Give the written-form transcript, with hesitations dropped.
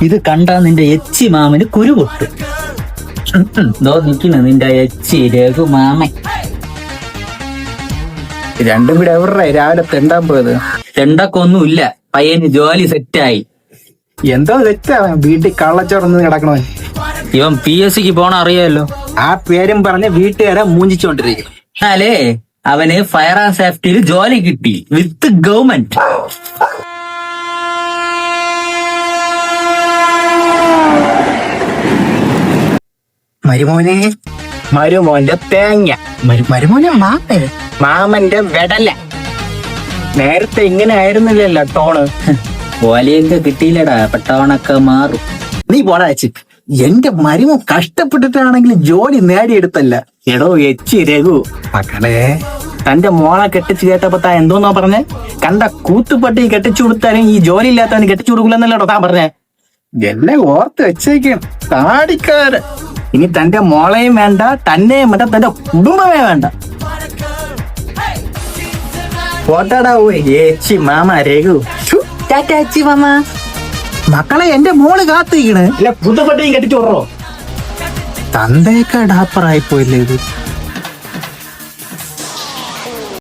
ഇത് കണ്ടാ നിന്റെ എച്ചി മാമന് കുരു പൊട്ടും. ദോ നിൽക്കുന്നു നിന്റെ എച്ചി രഘു മാമൻ. രണ്ടും കൂടെ എവിടെ രാവിലെ തെണ്ടാൻ പോയത്? തെണ്ടക്കൊന്നുമില്ല, പയ്യന് ജോലി സെറ്റായി. എന്തോ തെറ്റാ വീട്ടിൽ കള്ളച്ചോറന്ന് കിടക്കണോ? ഇവൻ PSCക്ക് പോണ അറിയാലോ. ആ പേരും പറഞ്ഞ് വീട്ടുകാരെ മൂഞ്ചിച്ചോണ്ടിരിക്കും. അല്ലേ അവന് ഫയർ ആൻഡ് സേഫ്റ്റിയിൽ ജോലി കിട്ടി വിത്ത് ഗവൺമെന്റ്. മരുമോനെ, മരുമോന്റെ തേങ്ങ, മരുമോനെ മാമന്റെ വെടല. നേരത്തെ ഇങ്ങനെ ആയിരുന്നില്ലല്ലോ ടോണ്. ഓലയൊക്കെ കിട്ടിയില്ലടാ, പെട്ടവണൊക്കെ മാറും. നീ പോടാ ചേച്ചി. എന്റെ മരുമോ കഷ്ടപ്പെട്ടിട്ടാണെങ്കിൽ ജോലി നേടിയെടുത്തല്ല. എടോ എച്ചി രഘു മക്കളെ, തന്റെ മോളെ കെട്ടിച്ചു കേട്ടപ്പോ താൻ എന്തോന്നാ പറഞ്ഞേ? കണ്ട കൂത്തുപട്ടി കെട്ടിച്ചു കൊടുത്താലും ഈ ജോലി ഇല്ലാത്തവന് കെട്ടിച്ചു കൊടുക്കില്ലെന്നല്ലോ താൻ പറഞ്ഞേ. എന്നെ ഓർത്ത് വെച്ചേക്കാണ് താടിക്കാരൻ. ഇനി തന്റെ മോളെയും വേണ്ട, തന്നെയും വേണ്ട, തന്റെ കുടുംബമേ വേണ്ട. പോട്ടാടാ ഏച്ചി മാമ രഘു. ചേച്ചി മാമ. മക്കളെ, എന്റെ മോള് കാത്തിരിക്കണ്. കൂത്തുപട്ടിയും കെട്ടിച്ചു കൊടുറോ? തന്തേക്കാ ഡാപ്പറായി പോയില്ലേ ഇത്.